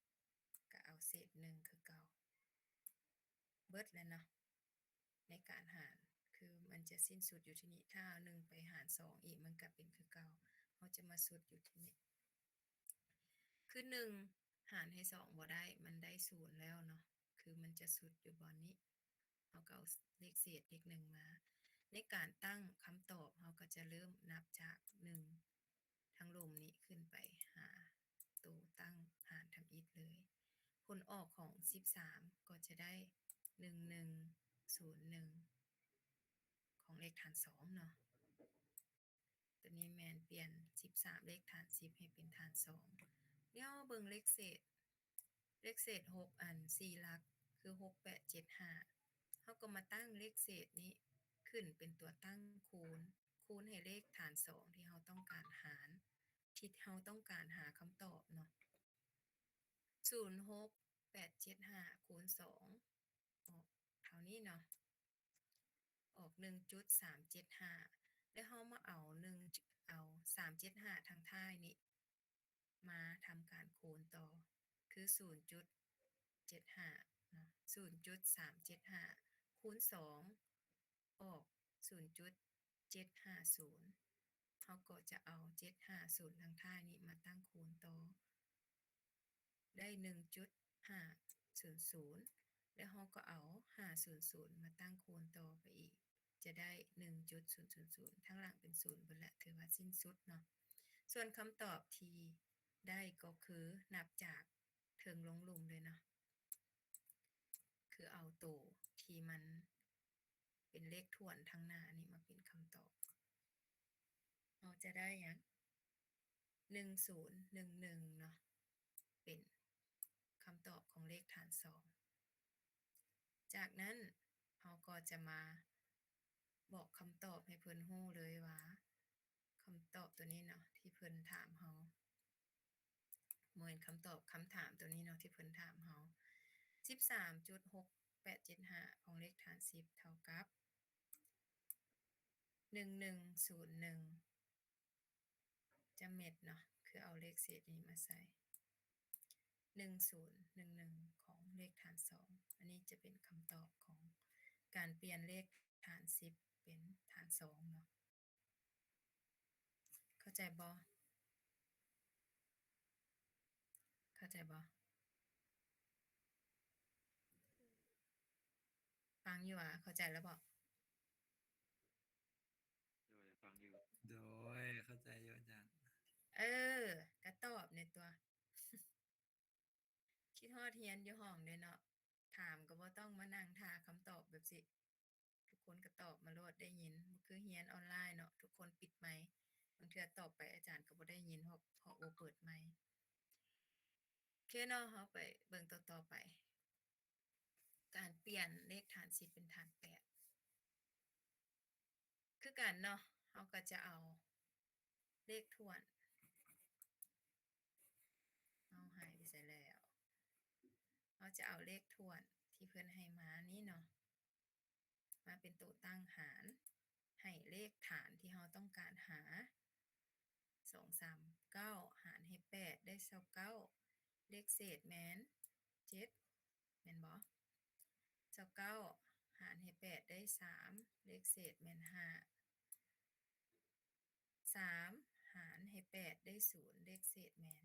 0ก็เอาเศษ1คือเก่าเบิดแล้วเนาะในการหารคือมันจะสิ้นสุดอยู่ที่นี้ถ้าเอา1ไปหาร2อีกมันก็เป็นคือเก่าเราจะมาสุดอยู่ที่นี้คือ1หารให้2บ่ได้มันได้0แล้วเนาะคือมันจะสุดอยู่บอนนี้เราก็เอาเลขเศษเลข1มาในการตั้งคำตอบเราก็จะเริ่มนับจาก1ทั้งลมนี้ขึ้นไปหาตัวตั้งหารทำอิฐเลยผลออกของ13ก็จะได้1101ของเลขฐาน2เนาะตัวนี้แมนเปลี่ยน13เลขฐาน10ให้เป็นฐาน2เดี๋ยวเบิ่งเลขเศษ6อัน4หลักคือ6 8 7 5เฮาก็มาตั้งเลขเศษนี้ขึ้นเป็นตัวตั้งคูณให้เลขฐาน2ที่เฮาต้องการหารที่เฮาต้องการหาคำตอบเนาะ0 6 8 7 5คูณ2ออกเท่านี้เนาะออก1.375แล้วเฮามาเอา375ทางท้ายนี้มาทำการคูณต่อคือ0.75เนาะ0.375คูณ2ออก0.750เขาก็จะเอา750ทางท้ายนี้มาตั้งคูณต่อได้1.500แล้วเราก็เอา500มาตั้งคูณต่อไปอีกจะได้1.000ทั้งหลังเป็น0เบิดแล้วถือว่าสิ้นสุดเนาะส่วนคำตอบที่ได้ก็คือนับจากเทิงลงหลุมเลยเนาะคือเอาตัวที่มันเป็นเลขถ่วนทั้งหน้านี่มาเป็นคำตอบเราจะได้อย่าง1011เนาะเป็นคำตอบของเลขฐาน2จากนั้นเราก็จะมาบอกคำตอบให้เพิ่นโฮ ตัวนี้เนาะที่เพิ่นถามเฮาเหมือนคำตอบคำถามตัวนี้เนาะที่เพิ่นถามเฮา 13.6875 ของเลขฐาน10เท่ากับ1101จะเม็ดเนาะคือเอาเลขเศษนี้มาใส่1011ของเลขฐาน2อันนี้จะเป็นคำตอบของการเปลี่ยนเลขฐาน10เป็นฐาน2เนาะเข้าใจบ่เข้าใจบ่ฟังอยู่อ่ะเข้าใจแล้วบ่โดยฟังอยู่ โดยเข้าใจอยู่อาจารย์ ก็ตอบในตัว คิดฮอดเฮียนอยู่ห้องเด้เนาะถามก็บ่ต้องมานั่งท่าคำตอบแบบสิทุกคนก็ตอบมาโลดได้ยินบ่คือเฮียนออนไลน์เนาะทุกคนปิดไมค์บางเทื่อตอบไปอาจารย์ก็บ่ได้ยินเพราะบ่เปิดไมค์โอเคเนาะเฮาไปเบิ่งต่อไปการเปลี่ยนเลขฐาน10เป็นฐาน8คือกันเนาะเฮาก็จะเอาเลขถ้วนเอาหายไปไสแล้วเฮาจะเอาเลขถ้วนที่เพิ่นให้มานี่เนาะมาเป็นตัวตั้งหารให้เลขฐานที่เราต้องการหา239หารให้8ได้29เลขเศษแม่น7แม่นบ่29หารให้8ได้3เลขเศษแม่น5 3หารให้8ได้0เลขเศษแม่น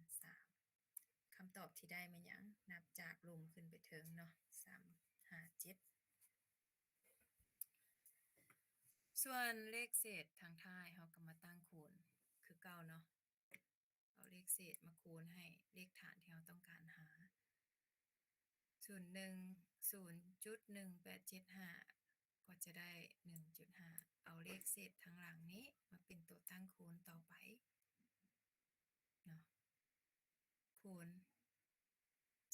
3คำตอบที่ได้มาหยังนับจากลงขึ้นไปเทิงเนาะ3 5 7ส่วนเลขเศษทางท้ายเราก็มาตั้งคูณคือเก่าเนาะเอาเลขเศษมาคูณให้เลขฐานที่เราต้องการหา0.1875ก็จะได้ 1.5 เอาเลขเศษทางหลังนี้มาเป็นตัวตั้งคูณต่อไปเนาะคูณ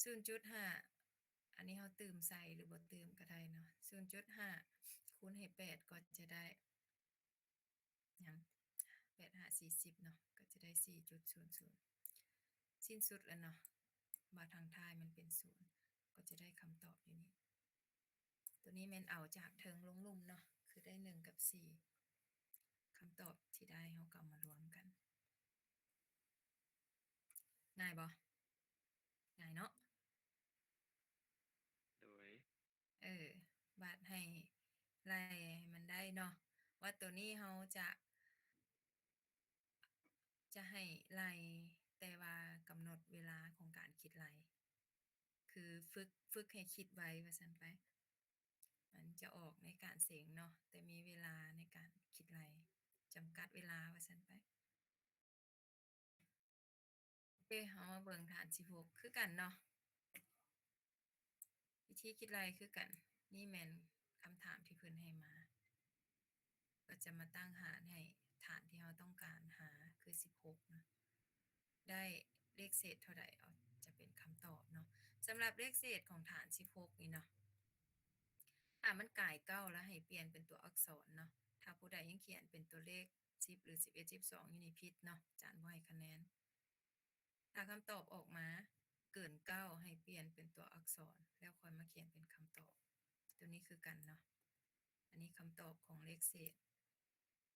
0.5 อันนี้เราเติมใส่หรือบ่เติมก็ได้เนาะ 0.5 คูณให้8ก็จะได้หยัง8 5 40เนาะก็จะได้ 4.00 สิ้นสุดแล้วเนาะมาทางท้ายมันเป็น0ก็จะได้คำตอบอยู่นี่ตัวนี้แม่นเอาจากเทิงลงลุ่มเนาะคือได้1กับ4คำตอบที่ได้เราก็เอามารวมกันง่ายบ่ง่ายเนาะโดย บาดให้ไล่ให้มันได้เนาะว่าตัวนี้เราจะให้ไล่แต่ว่ากำหนดเวลาของการคิดไล่คือฝึกให้คิดไว้ว่าซั่นไปมันจะออกในการเสงเนาะแต่มีเวลาในการคิดไล่จำกัดเวลาว่าซั่นไปโอเคเฮามาเบิ่งฐาน16คือกันเนาะวิธีคิดไล่คือกันนี่แม่นคำถามที่เพิ่นให้มาก็จะมาตั้งหารให้ฐานที่เราต้องการหาคือ16นะได้เลขเศษเท่าใดเอาจะเป็นคำตอบเนาะสำหรับเลขเศษของฐาน16นี่เนาะถ้ามันกลายเก้าแล้วให้เปลี่ยนเป็นตัวอักษรเนาะถ้าผู้ใดยังเขียนเป็นตัวเลข10หรือ11 12อยู่นี่ผิดเนาะอาจารย์บ่ให้คะแนนถ้าคำตอบออกมาเกิน9ให้เปลี่ยนเป็นตัวอักษรแล้วค่อยมาเขียนเป็นคำตอบตัวนี้คือกันเนาะอันนี้คำตอบของเลขเศษ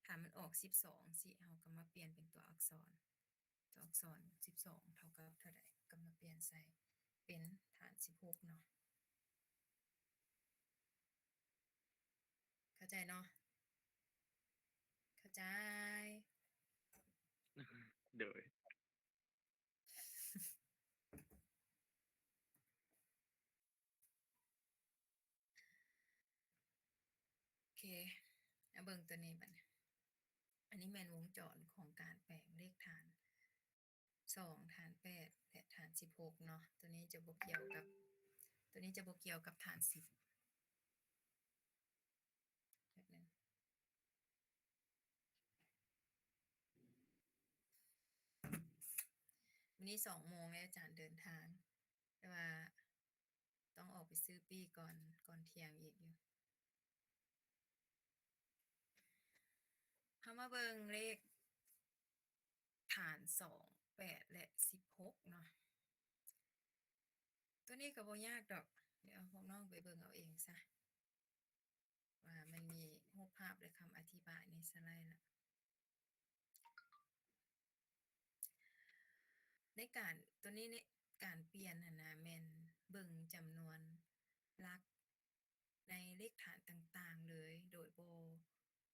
ถ้ามันออก12สิเราก็มาเปลี่ยนเป็นตัวอักษรตัวอักษร12เท่ากับเท่าใดก็มาเปลี่ยนใส่เป็นฐาน16เนาะเข้าใจเนาะเข้าใจ โดย โอเคเอาเบิ่งตัวนี้บัดอันนี้แม่นวงจรของการแปลงเลขฐาน2ฐาน8และฐาน16เนาะตัวนี้จะบ่เกี่ยวกับฐาน10แบบนึงวันนี้2โมงแล้วอาจารย์เดินทางแต่ว่าต้องออกไปซื้อปี้ก่อนเที่ยงอีกอยู่เฮามาเบิ่งเลข ฐาน2 8และ16เนาะตัวนี้ก็บ่ยากดอกเดี๋ยวพวกน้องไปเบิ่งเอาเองซะว่ามันมีรูปภาพและคำอธิบายในสไลด์ละในการตัวนี้เนี่ยการเปลี่ยนหั่นน่ะแม่นเบิ่งจำนวนหลักในเลขฐานต่างๆเลยโดย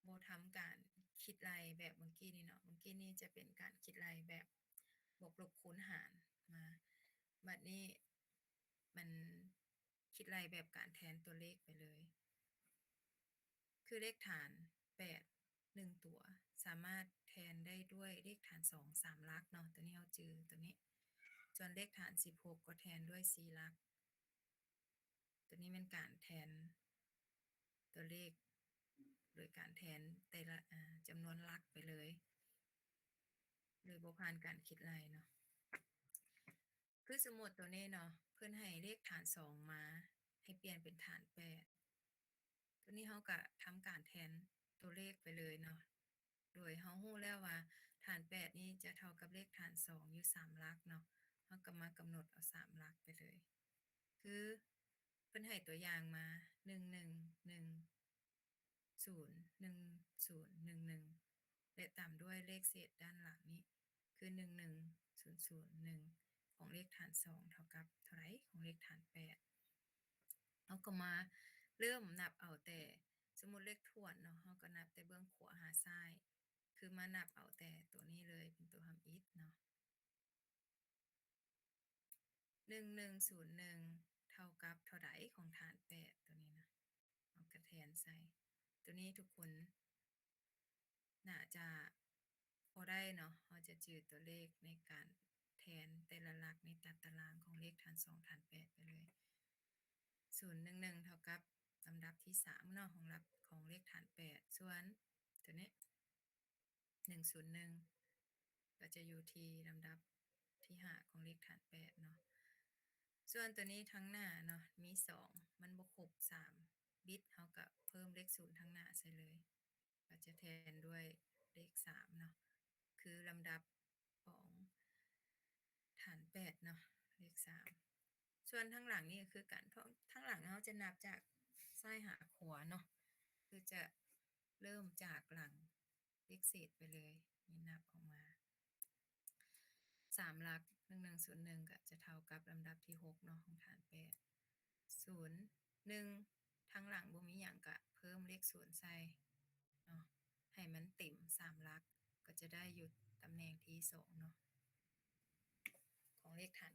บ่ทำการคิดไล่แบบเมื่อกี้นี่เนาะเมื่อกี้นี่จะเป็นการคิดไล่แบบบวกลบคูณหารมาบัดนี้มันคิดไล่แบบการแทนตัวเลขไปเลยคือเลขฐาน8 1ตัวสามารถแทนได้ด้วยเลขฐาน2 3หลักเนาะตัวนี้เราจือตัวนี้ส่วนเลขฐาน16ก็แทนด้วย4หลักตัวนี้เป็นการแทนตัวเลขโดยการแทนแต่ละจำนวนหลักไปเลยโดยบ่ผ่านการคิดไล่เนาะคือสมมุติตัวนี้เนาะเพิ่นให้เลขฐาน2มาให้เปลี่ยนเป็นฐาน8ตัวนี้เราก็ทำการแทนตัวเลขไปเลยเนาะโดยเรารู้แล้วว่าฐาน8นี้จะเท่ากับเลขฐาน2อยู่3หลักเนาะเราก็มากำหนดเอา3หลักไปเลยคือเพิ่นให้ตัวอย่างมา111010111และตามด้วยเลขเศษด้านหลังนี้คือ11001ของเลขฐาน2เท่ากับเท่าไหร่ของเลขฐาน8เราก็มาเริ่มนับเอาแต่สมมุติเลขถ้วนเนาะเราก็นับแต่เบื้องขวาหาซ้ายคือมานับเอาแต่ตัวนี้เลยเป็นตัวทำอิฐเนาะ1101เท่ากับเท่าใดของฐาน8ตัวนี้นะเอากระแทนใส่ตัวนี้ทุกคนน่าจะพอได้เนาะเราจะจืดตัวเลขในการแทนแต่ละหลักในตัดตารางของเลขฐาน2ฐาน8ไปเลย011เท่ากับลำดับที่3เนาะของหลักของเลขฐาน8ส่วนตัวนี้101ก็จะอยู่ที่ลำดับที่5ของเลขฐาน8เนาะส่วนตัวนี้ทั้งหน้าเนาะมี2มันบ่ครบ3บิตเฮาก็เพิ่มเลข0ทั้งหน้าใส่เลยก็จะแทนด้วยเลข3เนาะคือลำดับของฐาน8เนาะเลข3ส่วนทั้งหลังนี่ก็คือกันเพราะทั้งหลังเฮาจะนับจากซ้ายหาขวาเนาะคือจะเริ่มจากหลังเลขเศษไปเลยนี่นับออกมา3หลัก1101ก็จะเท่ากับลำดับที่6เนาะของฐาน8 0 1ทั้งหลังบ่มีหยังก็เพิ่มเลข0ใส่เนาะให้มันเต็ม3หลักก็จะได้อยู่ตำแหน่งที่2เนาะของเลขฐาน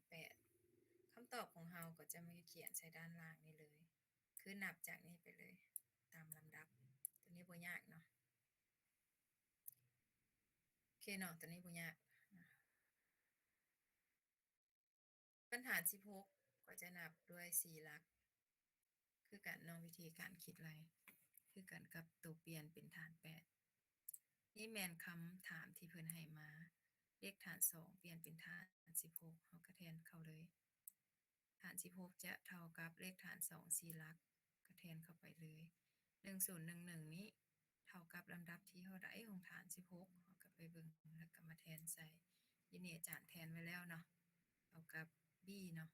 8คำตอบของเราก็จะมีเขียนใส่ด้านล่างนี่เลยคือนับจากนี้ไปเลยตามลำดับตัวนี้บ่ยากเนาะโอเคเนาะตัวนี้บ่ยากปัญหา16ก็จะนับด้วย4หลักคือกันเนาะวิธีการคิดไล่คือกันกับตัวเปลี่ยนเป็นฐาน8นี่แม่นคำถามที่เพิ่นให้มาเลขฐาน2เปลี่ยนเป็นฐาน16เฮาก็แทนเข้าเลยฐาน16จะเท่ากับเลขฐาน2 4หลักก็แทนเข้าไปเลย1011นี้เท่ากับลำดับที่เท่าใดของฐาน16เฮาก็ไปเบิ่งแล้วก็มาแทนใส่ยินี่อาจารย์แทนไว้แล้วเนาะเท่ากับ b เนาะ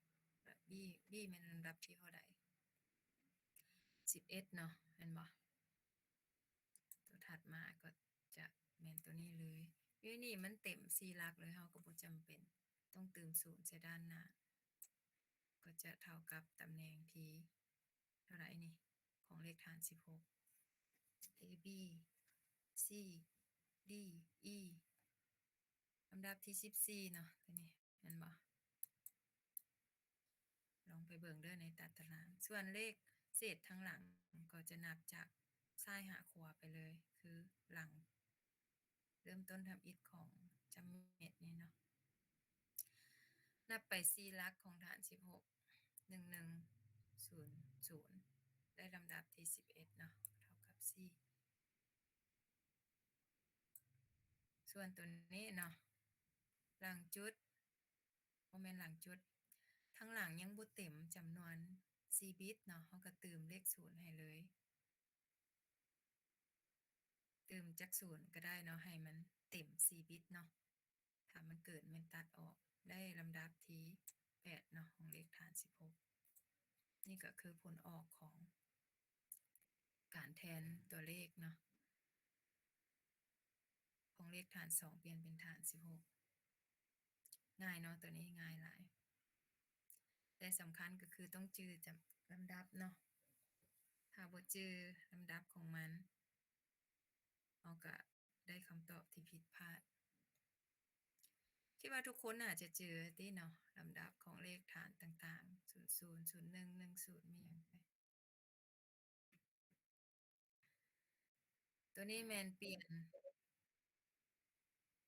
b แม่นลำดับที่เท่าใด11เนาะแม่นบ่ตัวถัดมาก็จะแม่นตัวนี้เลยอยู่นี่มันเต็ม4หลักเลยเฮาก็บ่จำเป็นต้องเติม0ใส่ด้านหน้าก็จะเท่ากับตำแหน่งที่เท่าไหร่นี่ของเลขฐาน16 A B C D E ลำดับที่14เนาะตัวนี้แม่นบ่ลองไปเบิ่งเด้อในตารางส่วนเลขเศษทั้งหลังก็จะนับจากซ้ายหาขวาไปเลยคือหลังเริ่มต้นทำอิฐของจำเม็ดนี่เนาะนับไป4หลักของฐาน16 1100ได้ลำดับที่11เนาะเท่ากับ4ส่วนตัวนี้เนาะหลังจุดบ่แม่นหลังจุดทั้งหลังยังบ่เต็มจำนวน4บิตเนาะเฮาก็เติมเลข0ให้เลยเติมจาก0ก็ได้เนาะให้มันเต็ม4บิตเนาะ ถ้ามันเกิดมันตัดออกได้ลำดับที่8เนาะของเลขฐาน16นี่ก็คือผลออกของการแทนตัวเลขเนาะของเลขฐาน2เปลี่ยนเป็นฐาน16ง่ายเนาะตัวนี้ง่ายหลายแต่สำคัญก็คือต้องจือจำลำดับเนาะถ้าบ่จือลำดับของมันเราก็ได้คำตอบที่ผิดพลาดคิดว่าทุกคนอาจจะเจอติเนาะลำดับของเลขฐานต่างๆ00 01 10มีหยังไปตัวนี้แม่นเปลี่ยน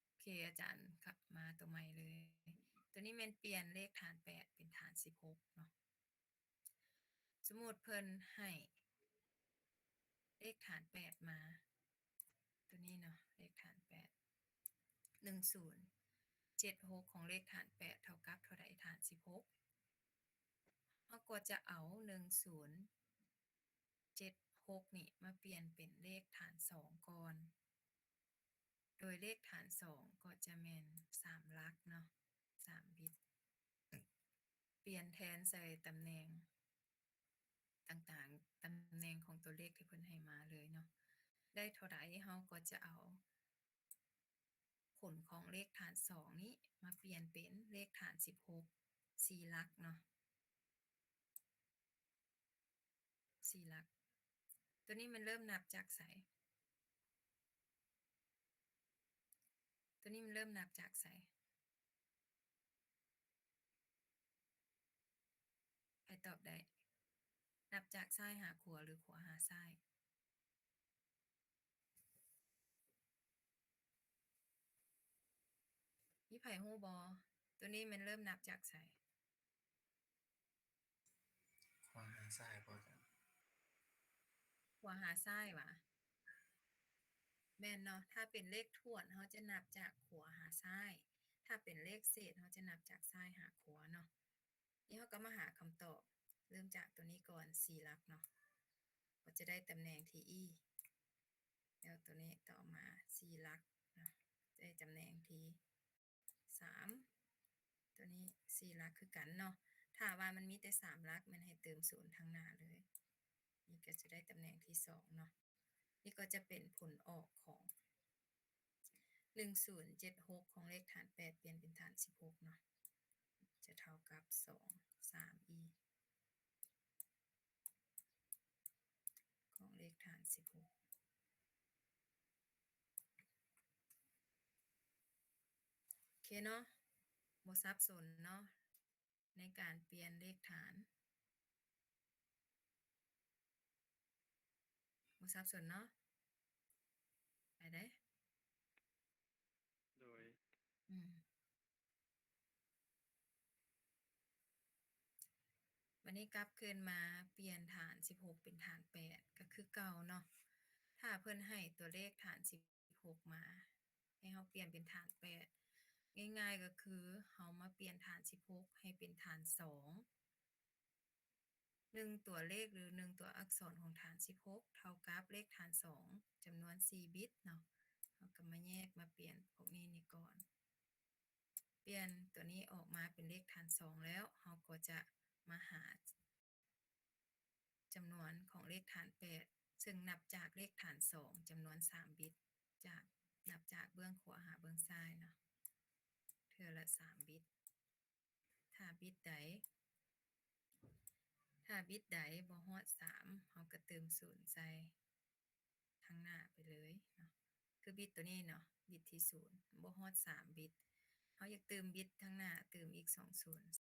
โอเคอาจารย์ครับมาตัวใหม่เลย ตัวนี้แม่นเปลี่ยนเลขฐาน8เป็นฐาน16เนาะสมมุติเพิ่นให้เลขฐาน8มา ตัวนี้เนาะเลขฐาน8 1076ของเลขฐาน8เท่ากับเท่าใดฐาน16เราก็จะเอา1076นี่มาเปลี่ยนเป็นเลขฐาน2ก่อน โดยเลขฐาน2ก็จะแม่น3หลักเนาะ3บิตเปลี่ยนแทนใส่ตำแหน่งต่างๆตำแหน่งของตัวเลขที่เพิ่นให้มาเลยเนาะได้เท่าใดเราก็จะเอาผลของเลขฐาน2นี้มาเปลี่ยนเป็นเลขฐาน16 4หลักเนาะ4หลักตัวนี้มันเริ่มนับจากไสตัวนี้มันเริ่มนับจากไสใครตอบได้นับจากซ้ายหาขวาหรือขวาหาซ้ายมีไผฮู้บ่ตัวนี้มันเริ่มนับจากไส ขวาหาซ้ายพอกัน ขวาหาซ้ายวะแม่นเนาะถ้าเป็นเลขถ้วนเขาจะนับจากขวาหาซ้าย ถ้าเป็นเลขเศษเขาจะนับจากซ้ายหาขวาเนาะนี่เขาก็มาหาคำตอบเริ่มจากตัวนี้ก่อน4หลักเนาะก็จะได้ตำแหน่งที่ e แล้วตัวนี้ต่อมา4หลักนะได้ตำแหน่งที่3ตัวนี้4หลักคือกันเนาะถ้าว่ามันมีแต่3หลักมันให้เติม0ทางหน้าเลยนี่ก็จะได้ตำแหน่งที่2เนาะนี่ก็จะเป็นผลออกของ1076ของเลขฐาน8เปลี่ยนเป็นฐาน16เนาะจะเท่ากับ2 3e ของเลขฐาน16โอเคเนาะบ่สับสนเนาะในการเปลี่ยนเลขฐานบ่สับสนเนาะไปได้ โดย วันนี้กลับคืนมาเปลี่ยนฐาน16เป็นฐาน8ก็คือเก่าเนาะถ้าเพิ่นให้ตัวเลขฐาน16มาให้เฮาเปลี่ยนเป็นฐาน8ง่ายๆก็คือเฮามาเปลี่ยนฐาน16ให้เป็นฐาน2 1ตัวเลขหรือ1ตัวอักษรของฐาน16เท่ากับเลขฐาน2จำนวน4บิตเนาะเฮาก็มาแยกมาเปลี่ยนพวกนี้นี่ก่อนเปลี่ยนตัวนี้ออกมาเป็นเลขฐาน2แล้วเฮาก็จะมาหาจำนวนของเลขฐาน8ซึ่งนับจากเลขฐาน2จำนวน3บิตจากนับจากเบื้องขวาหาเบื้องซ้ายเนาะเทื่อละ3บิตถ้าบิตใดบ่ฮอด3เฮาก็เติม0ใส่ทางหน้าไปเลยเนาะคือบิตตัวนี้เนาะบิตที่0บ่ฮอด3บิตเฮาอยากเติมบิตทางหน้าเติมอีก2 0